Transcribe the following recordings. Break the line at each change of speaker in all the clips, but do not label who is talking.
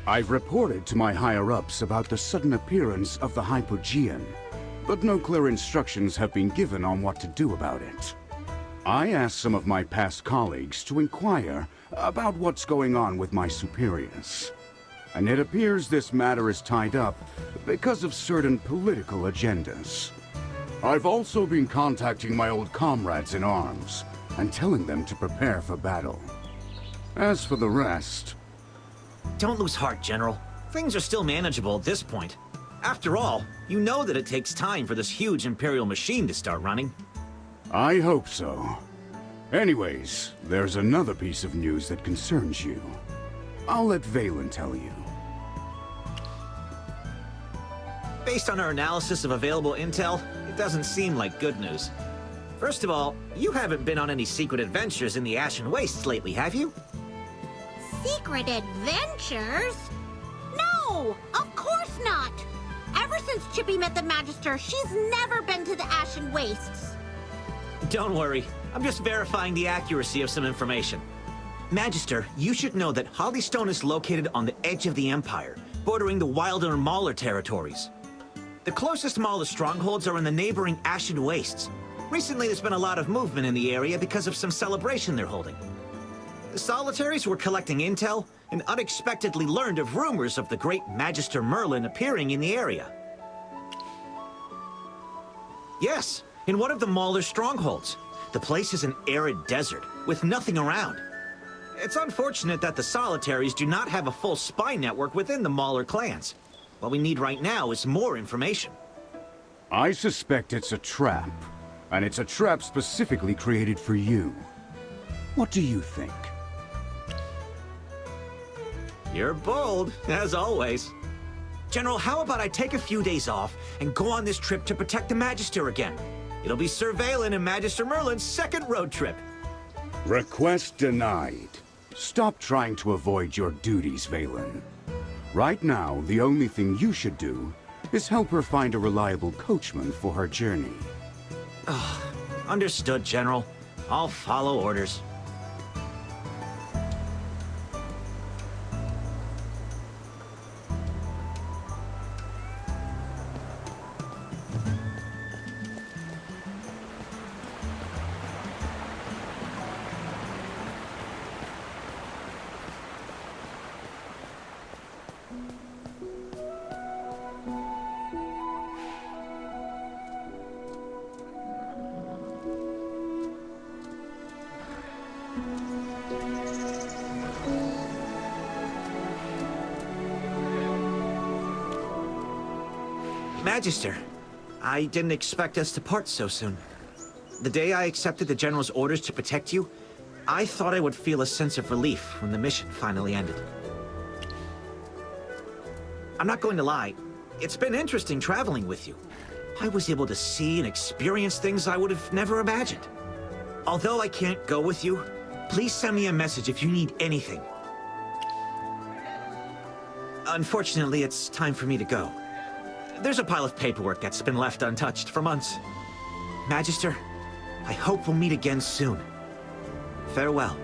I've reported to my higher-ups about the sudden appearance of the Hypogean, but no clear instructions have been given on what to do about it. I asked some of my past colleagues to inquire about what's going on with my superiors. And it appears this matter is tied up because of certain political agendas. I've also been contacting my old comrades in arms and telling them to prepare for battle. As for the rest...
Don't lose heart, General. Things are still manageable at this point. After all, you know that it takes time for this huge Imperial machine to start running.
I hope so. Anyways, there's another piece of news that concerns you. I'll let Valen tell you.
Based on our analysis of available intel, it doesn't seem like good news. First of all, you haven't been on any secret adventures in the Ashen Wastes lately, have you?
Secret adventures? No, of course not. Ever since Chippy met the Magister, she's never been to the Ashen Wastes.
Don't worry, I'm just verifying the accuracy of some information. Magister, you should know that Hollystone is located on the edge of the Empire, bordering the Wilder and Mauler territories. The closest Mauler strongholds are in the neighboring Ashen Wastes. Recently, there's been a lot of movement in the area because of some celebration they're holding. The Solitaries were collecting intel and unexpectedly learned of rumors of the great Magister Merlin appearing in the area. Yes, in one of the Mauler strongholds. The place is an arid desert, with nothing around. It's unfortunate that the Solitaries do not have a full spy network within the Mauler clans. What we need right now is more information.
I suspect it's a trap, and it's a trap specifically created for you. What do you think?
You're bold, as always. General, how about I take a few days off and go on this trip to protect the Magister again? It'll be Sir Valen and Magister Merlin's second road trip.
Request denied. Stop trying to avoid your duties, Valen. Right now, the only thing you should do is help her find a reliable coachman for her journey.
Understood, General. I'll follow orders. Magister, I didn't expect us to part so soon. The day I accepted the General's orders to protect you, I thought I would feel a sense of relief when the mission finally ended. I'm not going to lie, it's been interesting traveling with you. I was able to see and experience things I would have never imagined. Although I can't go with you, please send me a message if you need anything. Unfortunately, it's time for me to go. There's a pile of paperwork that's been left untouched for months. Magister, I hope we'll meet again soon. Farewell.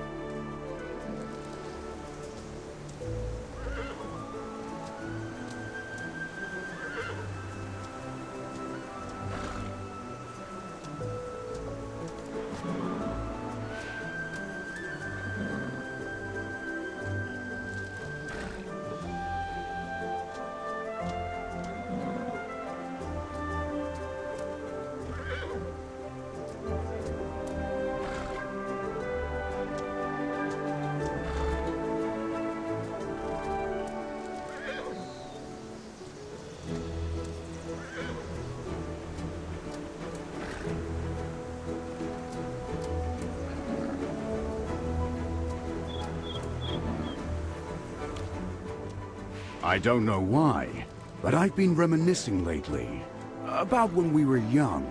I don't know why, but I've been reminiscing lately about when we were young,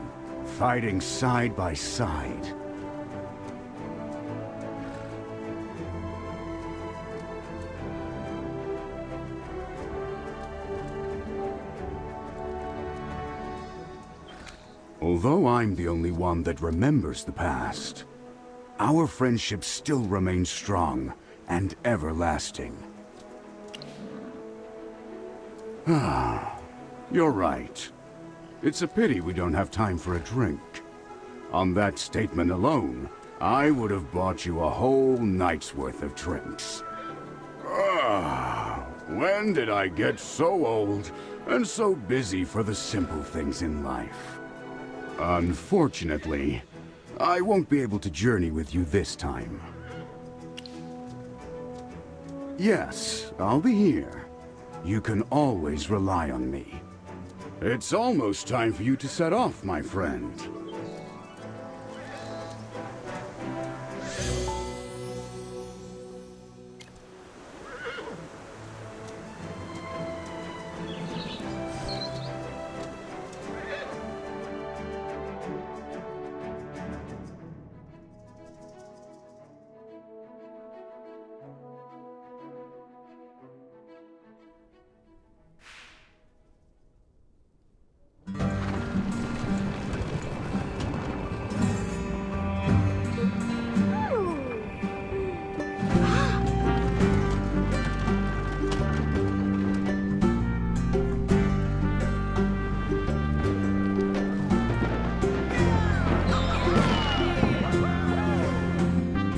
fighting side by side. Although I'm the only one that remembers the past, our friendship still remains strong and everlasting. You're right. It's a pity we don't have time for a drink. On that statement alone, I would have bought you a whole night's worth of drinks. When did I get so old and so busy for the simple things in life? Unfortunately, I won't be able to journey with you this time. Yes, I'll be here. You can always rely on me. It's almost time for you to set off, my friend.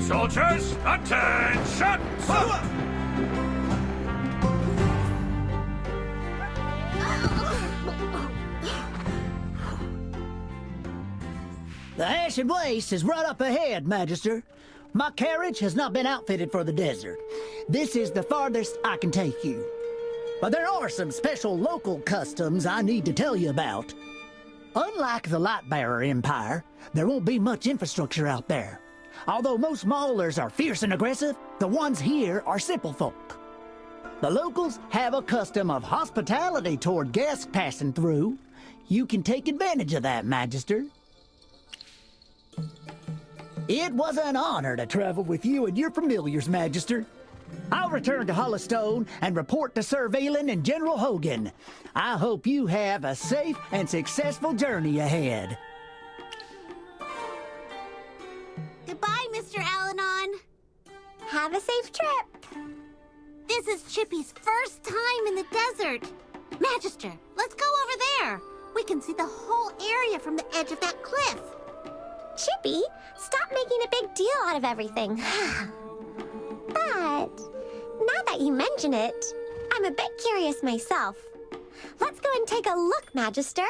Soldiers, attention!
The Ashen Waste is right up ahead, Magister. My carriage has not been outfitted for the desert. This is the farthest I can take you. But there are some special local customs I need to tell you about. Unlike the Lightbearer Empire, there won't be much infrastructure out there. Although most maulers are fierce and aggressive, the ones here are simple folk. The locals have a custom of hospitality toward guests passing through. You can take advantage of that, Magister. It was an honor to travel with you and your familiars, Magister. I'll return to Hollystone and report to Sir Valen and General Hogan. I hope you have a safe and successful journey ahead.
Goodbye, Mr. Alanon.
Have a safe trip.
This is Chippy's first time in the desert. Magister, let's go over there. We can see the whole area from the edge of that cliff.
Chippy, stop making a big deal out of everything. But now that you mention it, I'm a bit curious myself. Let's go and take a look, Magister.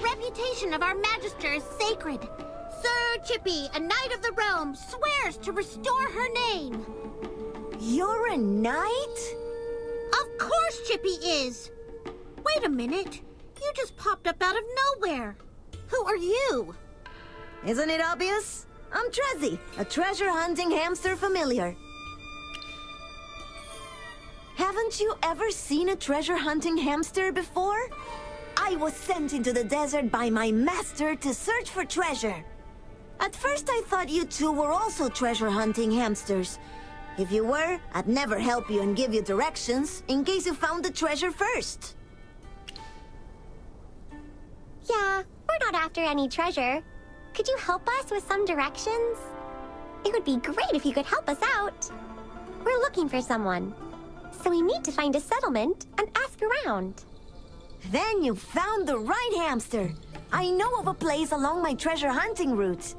Reputation of our Magister is sacred. Sir Chippy, a knight of the realm, swears to restore her name.
You're a knight?
Of course Chippy is. Wait a minute. You just popped up out of nowhere. Who are you?
Isn't it obvious? I'm Trezzy, a treasure-hunting hamster familiar. Haven't you ever seen a treasure-hunting hamster before? I was sent into the desert by my master to search for treasure. At first I thought you two were also treasure-hunting hamsters. If you were, I'd never help you and give you directions in case you found the treasure first.
Yeah, we're not after any treasure. Could you help us with some directions? It would be great if you could help us out. We're looking for someone, so we need to find a settlement and ask around.
Then you found the right hamster. I know of a place along my treasure hunting route.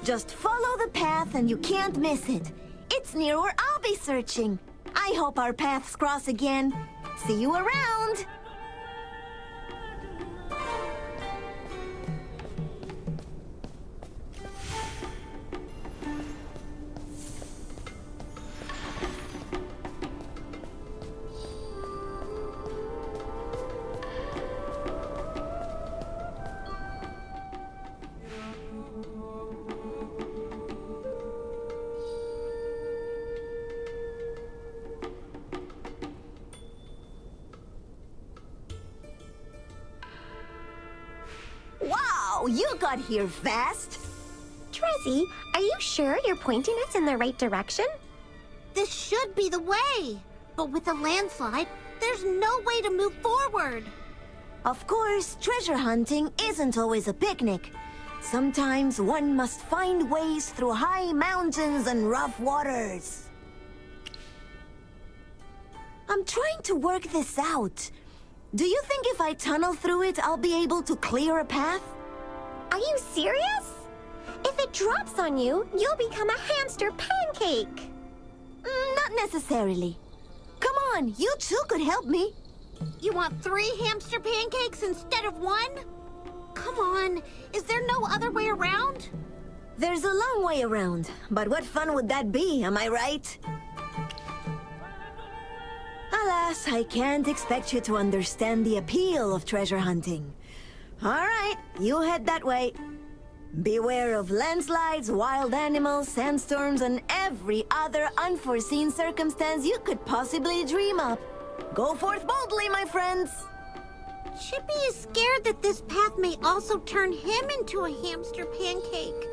Just follow the path and you can't miss it. It's near where I'll be searching. I hope our paths cross again. See you around! Wow, you got here fast!
Trezzy, are you sure you're pointing us in the right direction?
This should be the way. But with a landslide, there's no way to move forward.
Of course, treasure hunting isn't always a picnic. Sometimes one must find ways through high mountains and rough waters. I'm trying to work this out. Do you think if I tunnel through it, I'll be able to clear a path?
Are you serious? If it drops on you, you'll become a hamster pancake.
Not necessarily. Come on, you two could help me.
You want 3 hamster pancakes instead of 1? Come on, is there no other way around?
There's a long way around, but what fun would that be, am I right? Alas, I can't expect you to understand the appeal of treasure hunting. All right, you head that way. Beware of landslides, wild animals, sandstorms, and every other unforeseen circumstance you could possibly dream up. Go forth boldly, my friends!
Chippy is scared that this path may also turn him into a hamster pancake.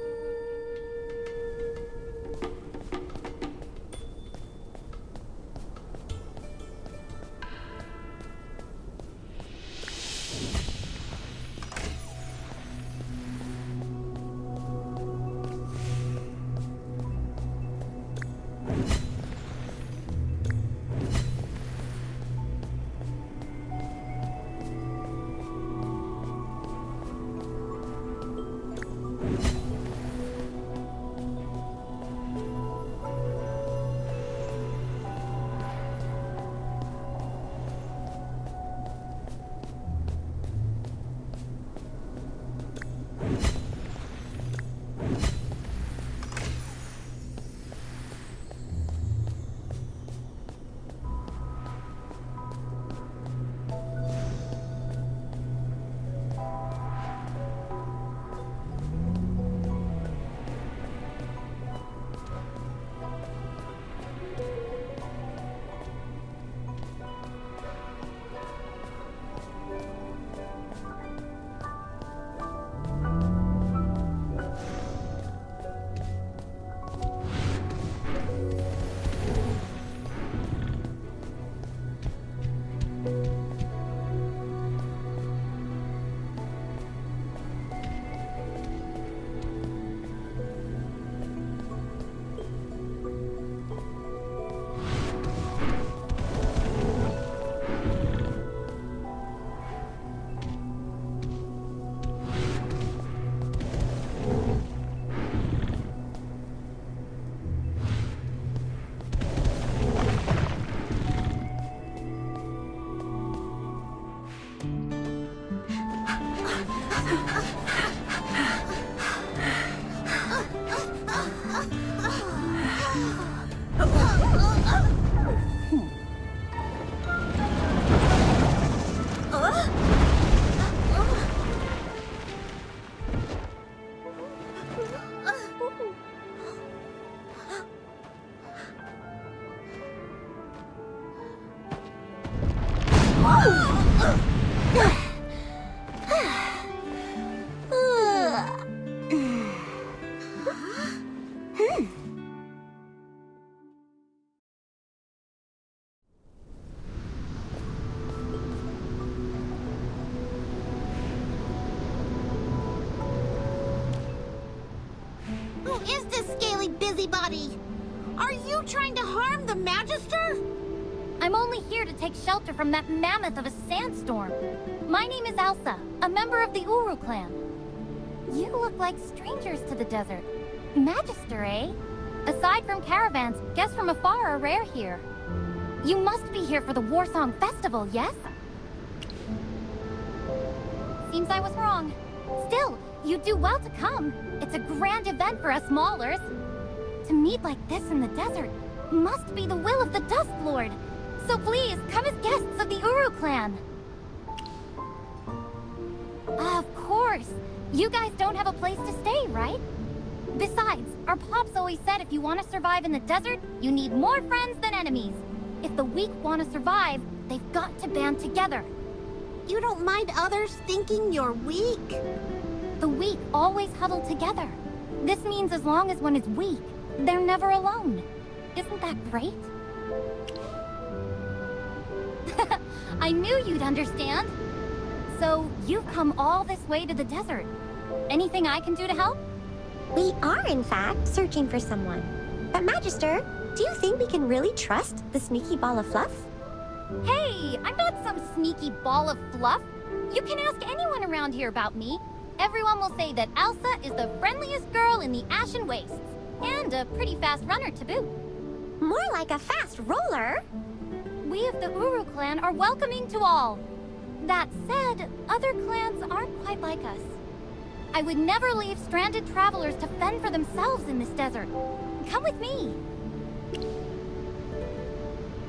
Who is this scaly busybody? Are you trying to harm the Magister?
I'm only here to take shelter from that mammoth of a sandstorm. My name is Elsa, a member of the Uru clan. You look like strangers to the desert. Magister, eh? Aside from caravans, guests from afar are rare here. You must be here for the Warsong Festival, yes? Seems I was wrong. Still, you do well to come. It's a grand event for us Maulers. To meet like this in the desert must be the will of the Dusk Lord. So please, come as guests of the Uru clan. Of course. You guys don't have a place to stay, right? Besides, our pops always said if you want to survive in the desert, you need more friends than enemies. If the weak want to survive, they've got to band together.
You don't mind others thinking you're weak?
The weak always huddle together. This means as long as one is weak, they're never alone. Isn't that great? I knew you'd understand. So, you've come all this way to the desert. Anything I can do to help?
We are, in fact, searching for someone. But Magister, do you think we can really trust the sneaky ball of fluff?
Hey, I'm not some sneaky ball of fluff. You can ask anyone around here about me. Everyone will say that Elsa is the friendliest girl in the Ashen Wastes. And a pretty fast runner to boot.
More like a fast roller.
We of the Uru clan are welcoming to all. That said, other clans aren't quite like us. I would never leave stranded travelers to fend for themselves in this desert. Come with me.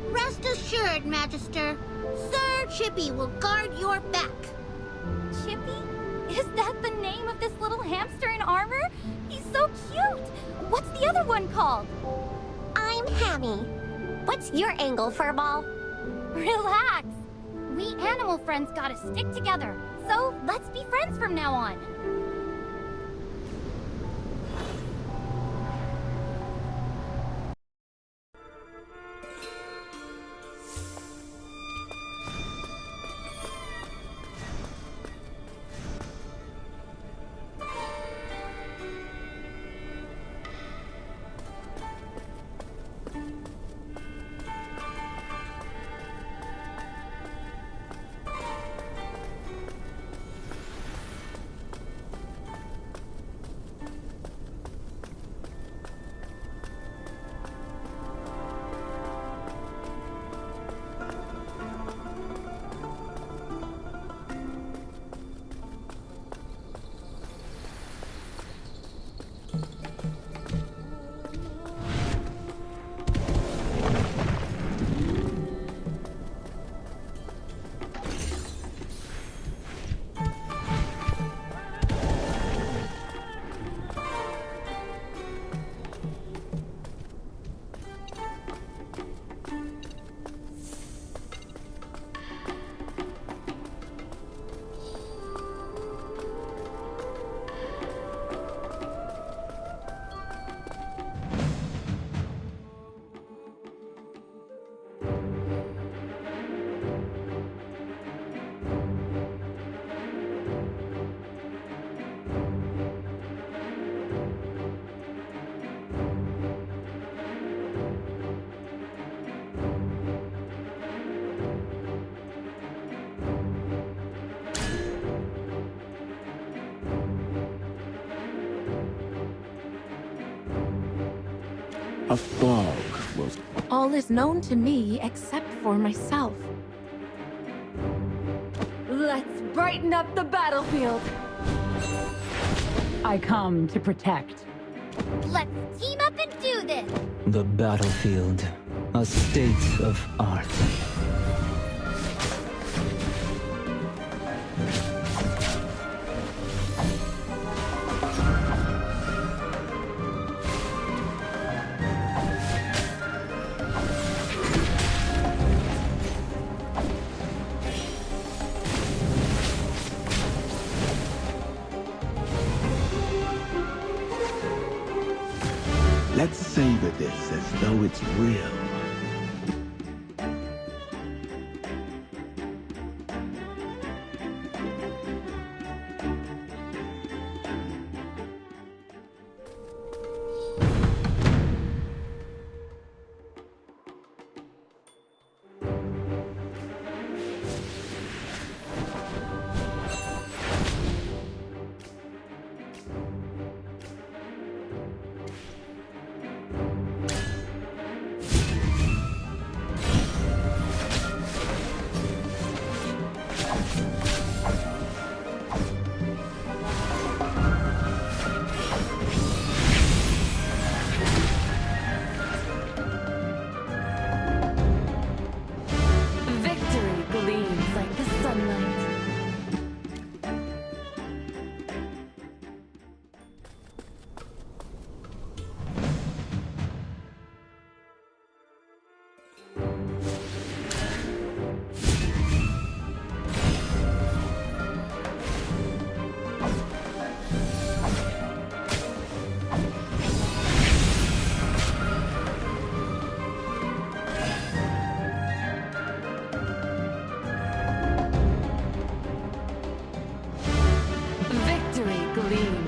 Rest assured, Magister. Sir Chippy will guard your back.
Chippy? Is that the name of this little hamster in armor? He's so cute! What's the other one called?
I'm Hammy. What's your angle, Furball?
Relax. We animal friends gotta stick together. So let's be friends from now on.
A fog was...
All is known to me except for myself. Let's brighten up the battlefield!
I come to protect.
Let's team up and do this!
The battlefield, a state of art.
Let's savor this as though it's real.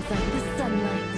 comes out the sunlight.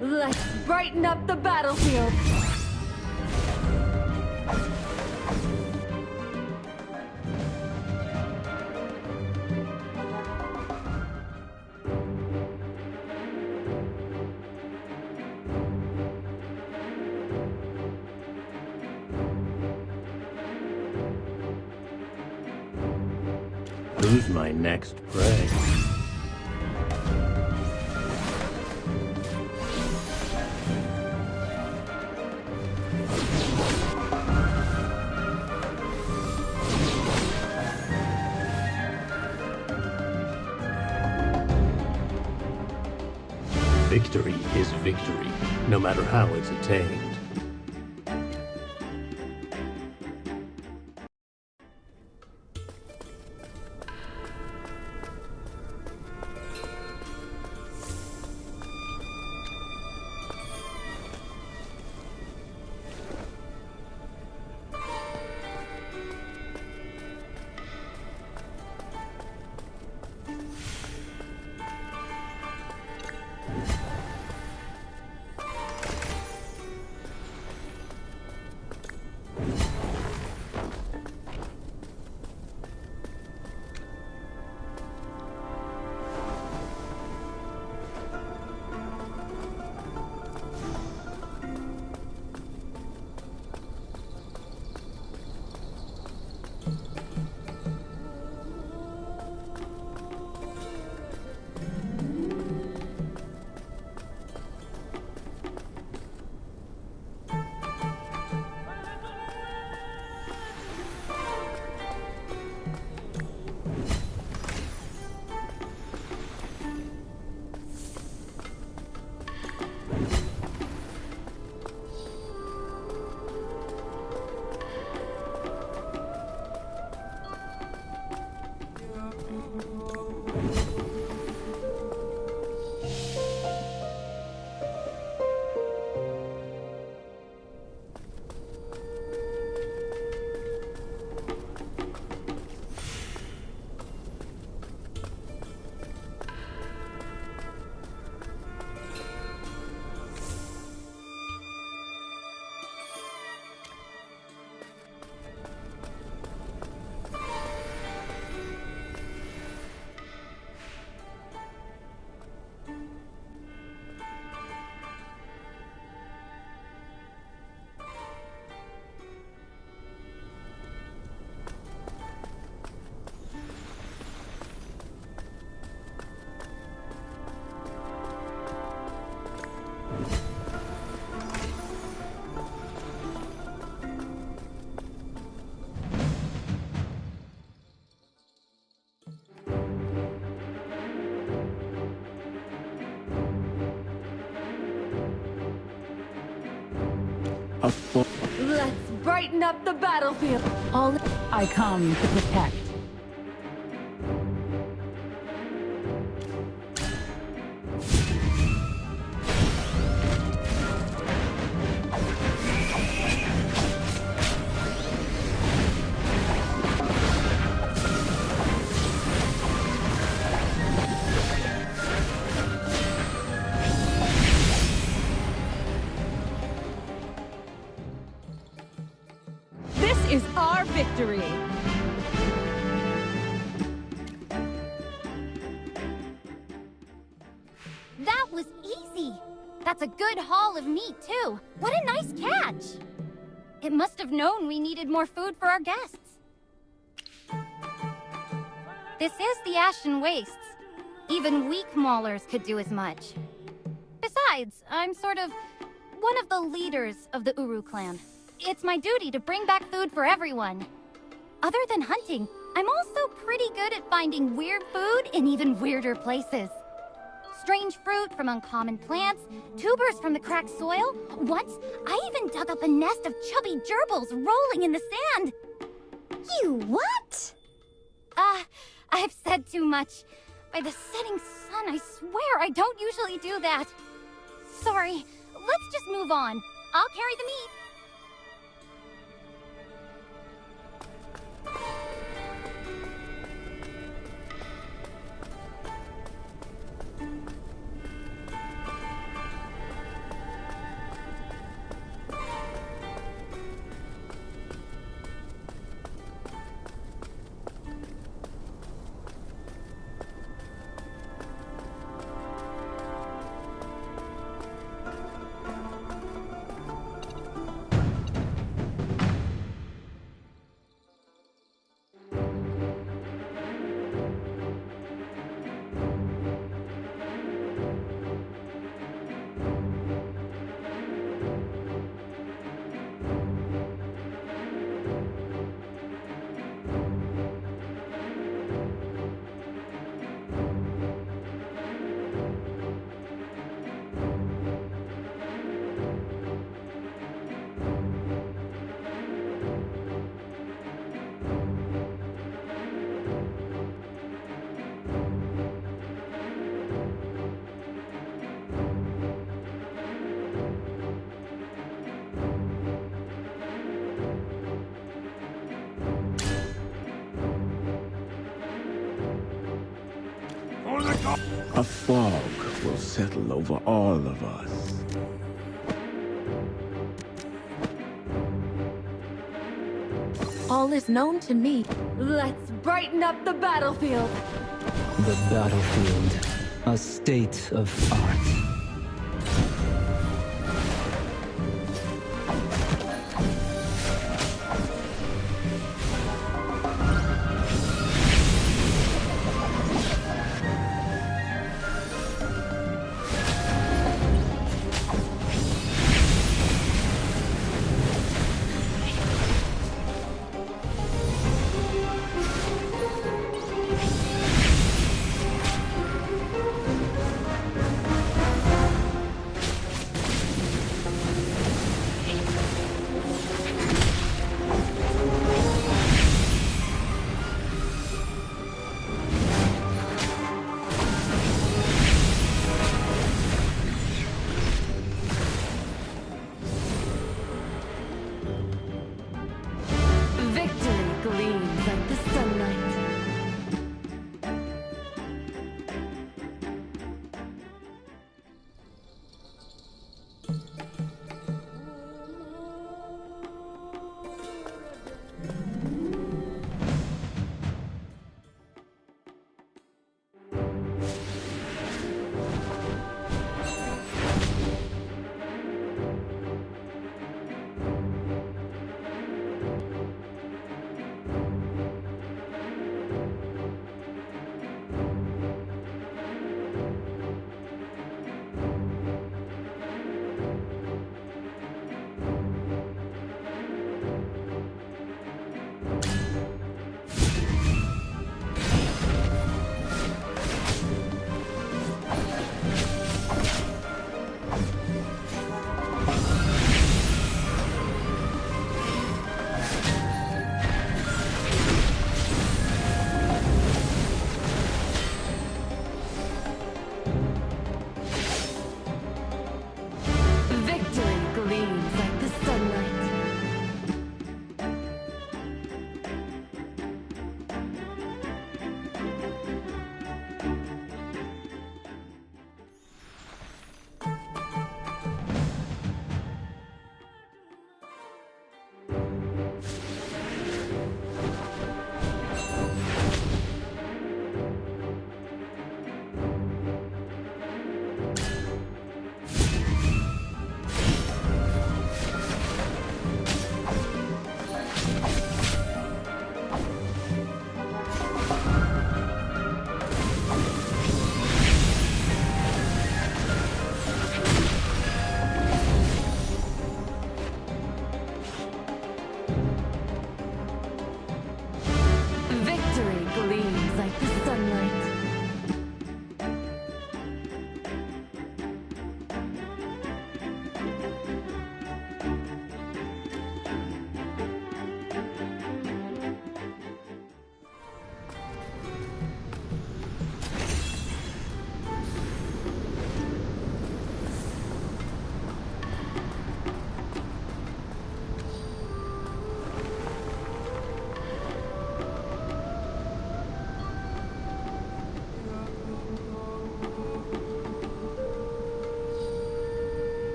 Let's brighten up the battlefield!
Who's my next prey? Victory is victory, no matter how it's attained.
Let's brighten up the battlefield. All I come to protect.
This is our victory!
That was easy. That's a good haul of meat, too. What a nice catch. It must have known we needed more food for our guests. This is the Ashen Wastes. Even weak maulers could do as much. Besides, I'm sort of one of the leaders of the Uru clan. It's my duty to bring back food for everyone. Other than hunting, I'm also pretty good at finding weird food in even weirder places. Strange fruit from uncommon plants, tubers from the cracked soil. Once, I even dug up a nest of chubby gerbils rolling in the sand.
You what?
I've said too much. By the setting sun, I swear I don't usually do that. Sorry, let's just move on. I'll carry the meat.
A fog will settle over all of us.
All is known to me. Let's brighten up the battlefield.
The battlefield, a state of art.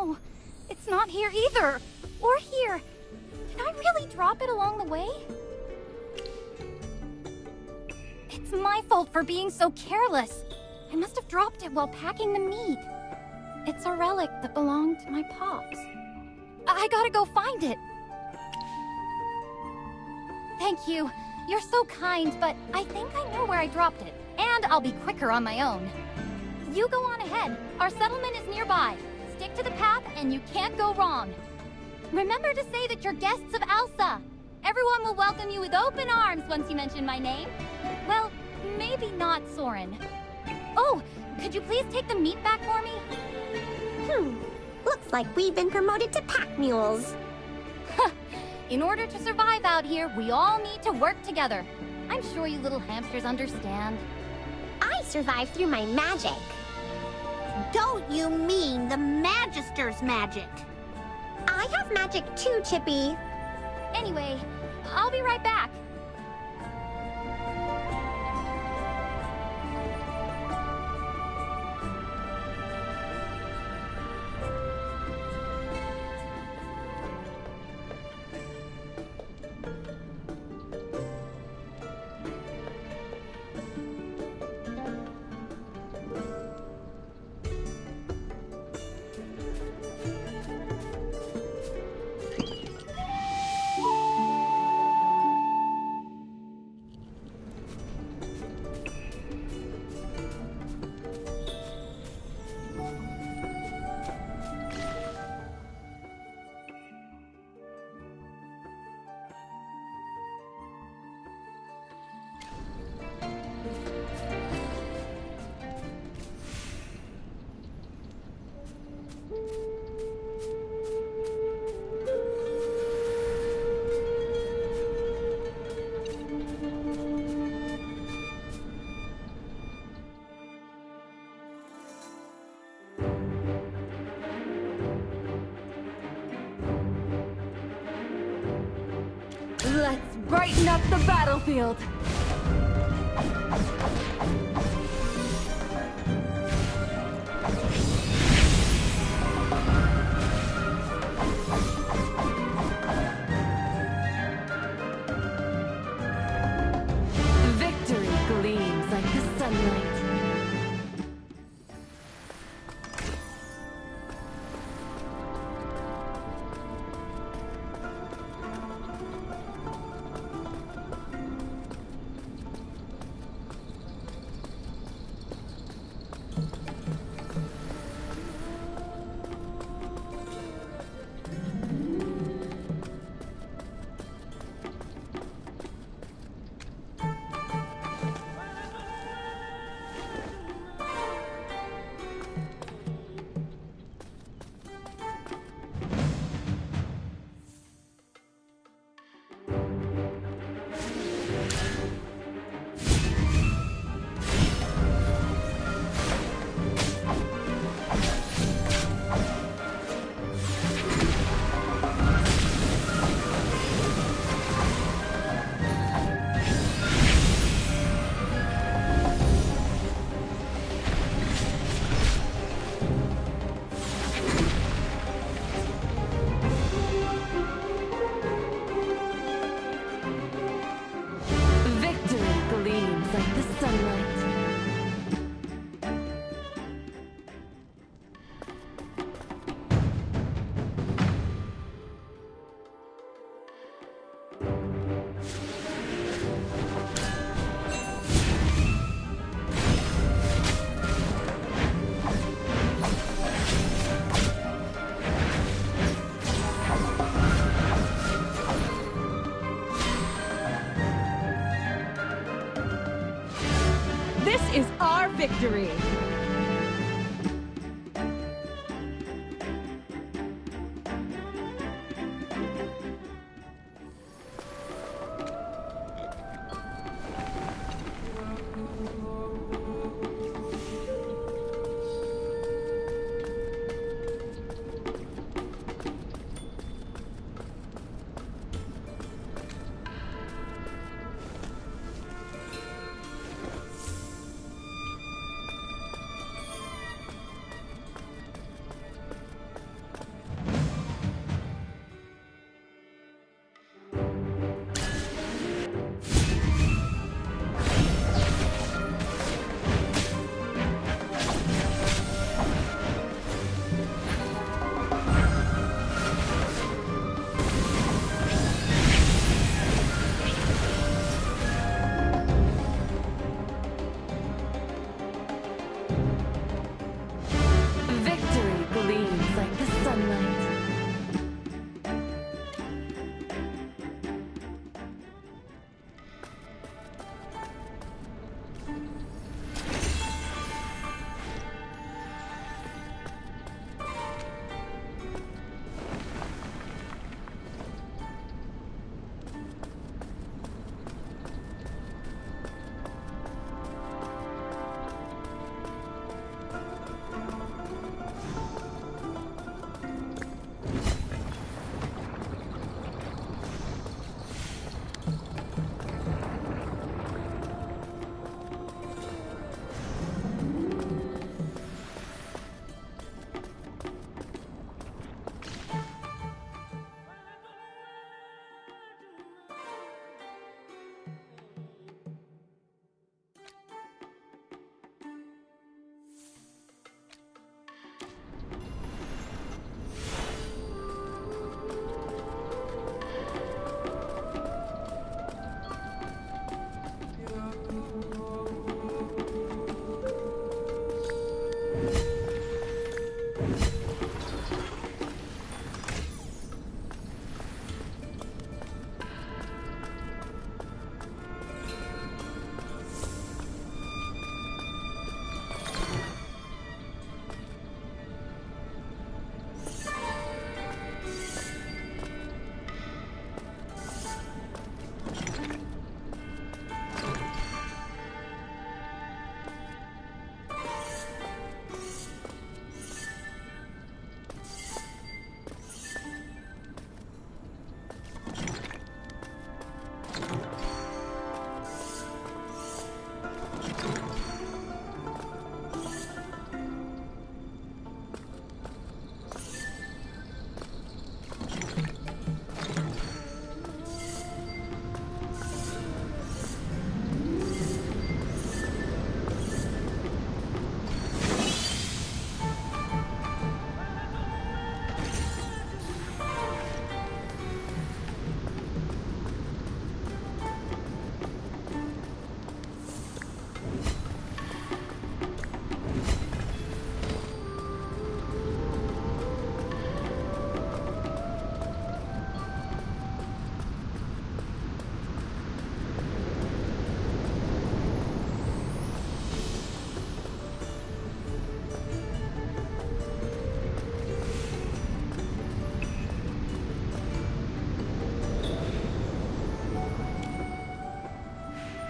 No, it's not here either. Or here. Did I really drop it along the way? It's my fault for being so careless. I must have dropped it while packing the meat. It's a relic that belonged to my pops. I gotta go find it. Thank you. You're so kind, but I think I know where I dropped it. And I'll be quicker on my own. You go on ahead. Our settlement is nearby. Stick to the path and you can't go wrong. Remember to say that you're guests of Elsa. Everyone will welcome you with open arms once you mention my name. Well, maybe not Soren. Oh, could you please take the meat back for me?
Looks like we've been promoted to pack mules.
In order to survive out here, we all need to work together. I'm sure you little hamsters understand.
I survived through my magic.
Don't you mean the Magister's magic?
I have magic too, Chippy.
Anyway, I'll be right back.
Let's brighten up the battlefield. Victory gleams like the sunlight.
This is our victory!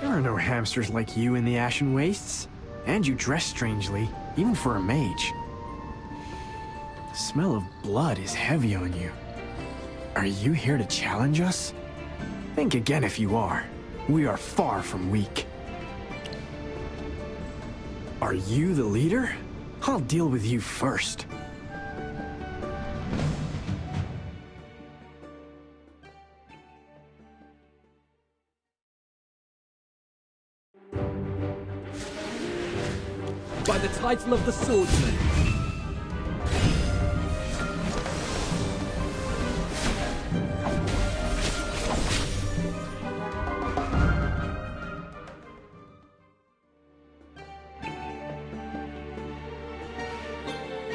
There are no hamsters like you in the Ashen Wastes. And you dress strangely, even for a mage. The smell of blood is heavy on you. Are you here to challenge us? Think again if you are. We are far from weak. Are you the leader? I'll deal with you first.
By the title of the Swordsman.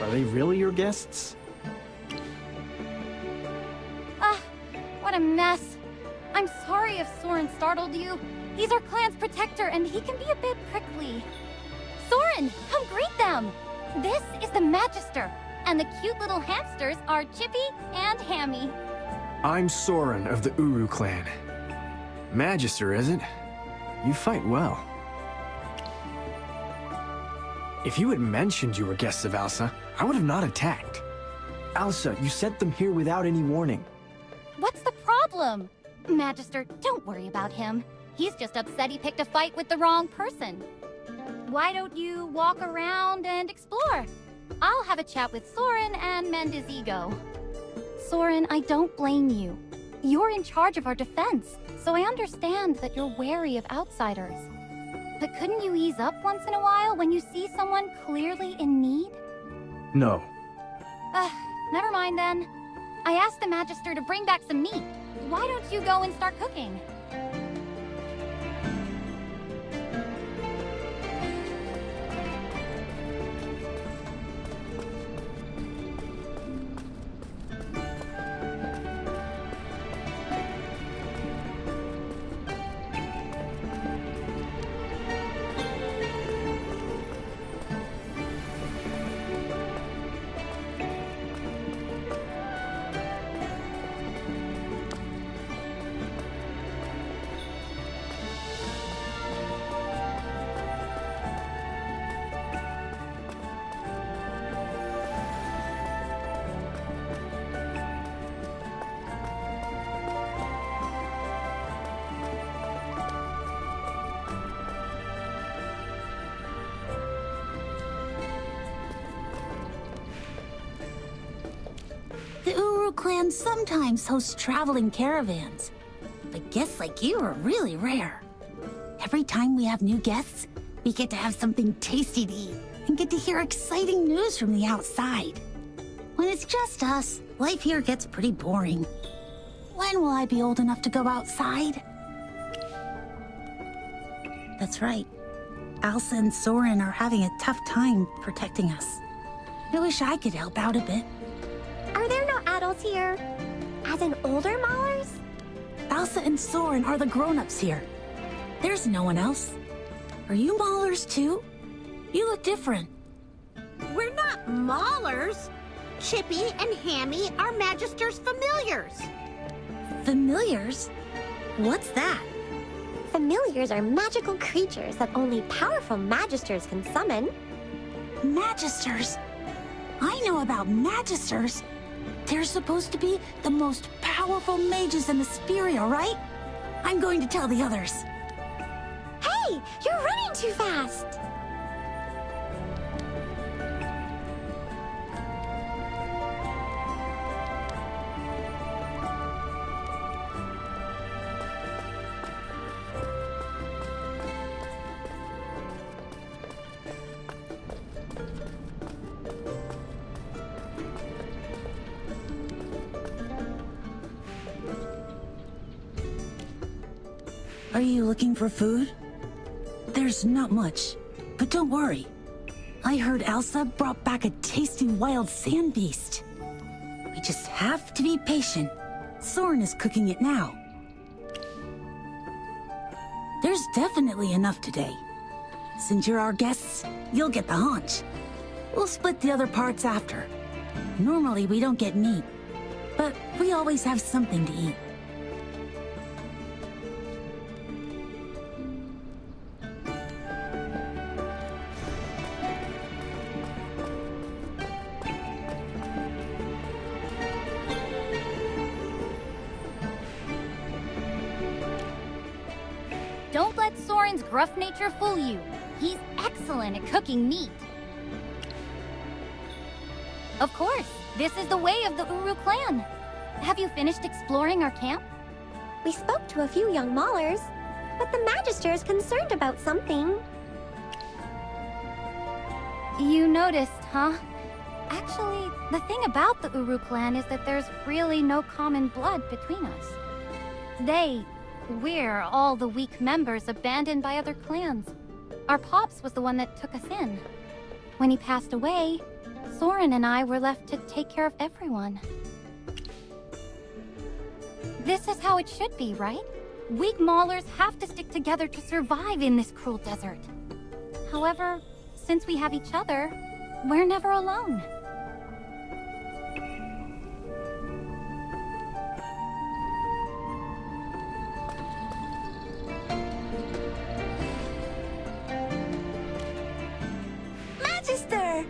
Are they really your guests?
What a mess. I'm sorry if Soren startled you. He's our clan's protector, and he can be a bit prickly. Soren, come greet them! This is the Magister, and the cute little hamsters are Chippy and Hammy.
I'm Soren of the Uru clan. Magister, is it? You fight well. If you had mentioned you were guests of Alsa, I would have not attacked.
Alsa, you sent them here without any warning.
What's the problem? Magister, don't worry about him. He's just upset he picked a fight with the wrong person. Why don't you walk around and explore? I'll have a chat with Soren and mend his ego. Soren, I don't blame you. You're in charge of our defense, so I understand that you're wary of outsiders. But couldn't you ease up once in a while when you see someone clearly in need?
No.
Never mind then. I asked the Magister to bring back some meat. Why don't you go and start cooking?
The Uru clan sometimes hosts traveling caravans, but guests like you are really rare. Every time we have new guests, we get to have something tasty to eat and get to hear exciting news from the outside. When it's just us, life here gets pretty boring. When will I be old enough to go outside? That's right. Alsa and Soren are having a tough time protecting us. I wish I could help out a bit.
Are there no adults here? As in older Maulers?
Alsa and Soren are the grown-ups here. There's no one else. Are you Maulers too? You look different.
We're not Maulers. Chippy and Hammy are Magister's familiars.
Familiars? What's that?
Familiars are magical creatures that only powerful Magisters can summon.
Magisters? I know about Magisters. They're supposed to be the most powerful mages in Asperia, right? I'm going to tell the others.
Hey, you're running too fast!
Are you looking for food? There's not much, but don't worry. I heard Alsa brought back a tasty wild sand beast. We just have to be patient. Soren is cooking it now. There's definitely enough today. Since you're our guests, you'll get the haunch. We'll split the other parts after. Normally we don't get meat, but we always have something to eat.
Don't let Soren's gruff nature fool you. He's excellent at cooking meat. Of course, this is the way of the Uru clan. Have you finished exploring our camp?
We spoke to a few young Maulers, but the Magister is concerned about something.
You noticed, huh? Actually, the thing about the Uru clan is that there's really no common blood between us. We're all the weak members abandoned by other clans. Our Pops was the one that took us in. When he passed away, Soren and I were left to take care of everyone. This is how it should be, right? Weak Maulers have to stick together to survive in this cruel desert. However, since we have each other, we're never alone.
Magister!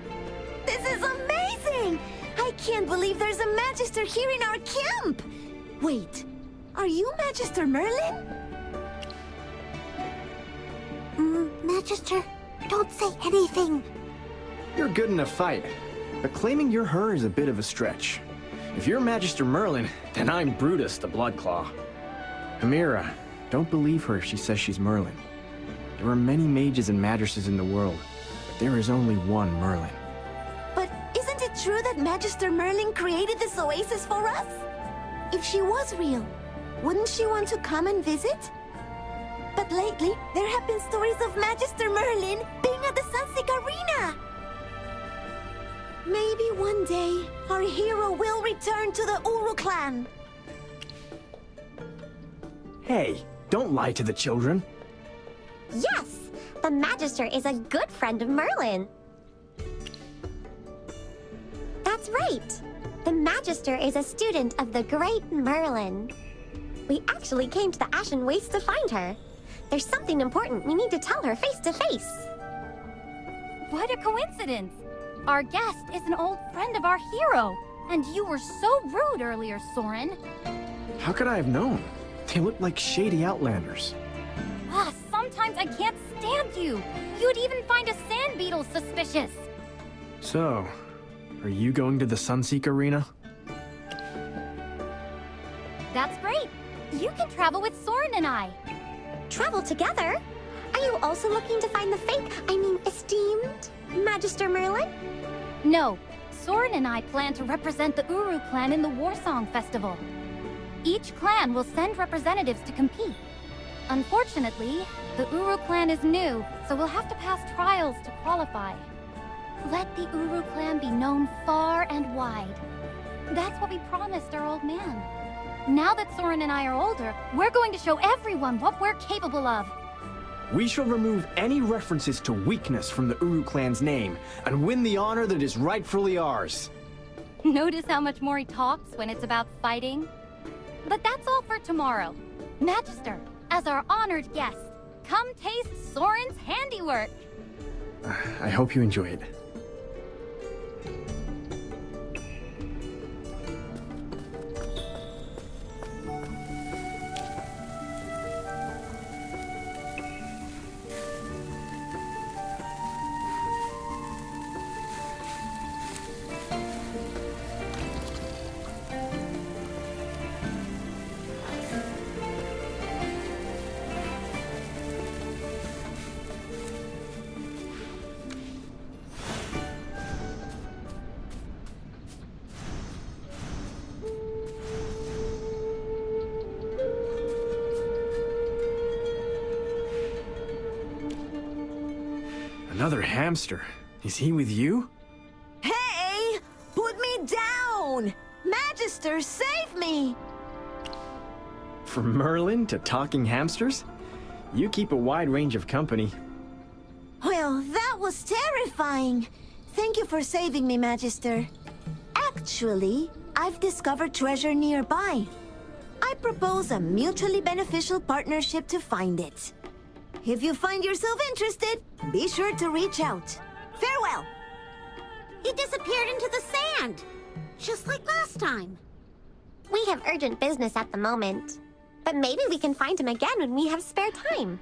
This is amazing! I can't believe there's a Magister here in our camp! Wait, are you Magister Merlin?
Magister, don't say anything.
You're good in a fight, but claiming you're her is a bit of a stretch. If you're Magister Merlin, then I'm Brutus the Bloodclaw. Amira, don't believe her if she says she's Merlin. There are many mages and magisters in the world, but there is only one Merlin.
But isn't it true that Magister Merlin created this oasis for us? If she was real, wouldn't she want to come and visit? But lately, there have been stories of Magister Merlin being at the Sunseek Arena. Maybe one day, our hero will return to the Uru clan.
Hey, don't lie to the children.
Yes, the Magister is a good friend of Merlin. That's right. The Magister is a student of the great Merlin. We actually came to the Ashen Wastes to find her. There's something important we need to tell her face to face.
What a coincidence! Our guest is an old friend of our hero, and you were so rude earlier, Soren.
How could I have known? They look like shady outlanders.
Sometimes I can't stand you. You'd even find a sand beetle suspicious.
So, are you going to the Sunseek Arena?
That's great. You can travel with Soren and I.
Travel together? Are you also looking to find the esteemed Magister Merlin?
No. Soren and I plan to represent the Uru clan in the Warsong Festival. Each clan will send representatives to compete. Unfortunately, the Uru clan is new, so we'll have to pass trials to qualify. Let the Uru clan be known far and wide. That's what we promised our old man. Now that Soren and I are older, we're going to show everyone what we're capable of.
We shall remove any references to weakness from the Uru clan's name and win the honor that is rightfully ours.
Notice how much more he talks when it's about fighting? But that's all for tomorrow. Magister, as our honored guest, come taste Soren's handiwork.
I hope you enjoy it. Another hamster. Is he with you?
Hey! Put me down! Magister, save me!
From Merlin to talking hamsters? You keep a wide range of company.
Well, that was terrifying. Thank you for saving me, Magister. Actually, I've discovered treasure nearby. I propose a mutually beneficial partnership to find it. If you find yourself interested, be sure to reach out. Farewell!
He disappeared into the sand, just like last time.
We have urgent business at the moment, but maybe we can find him again when we have spare time.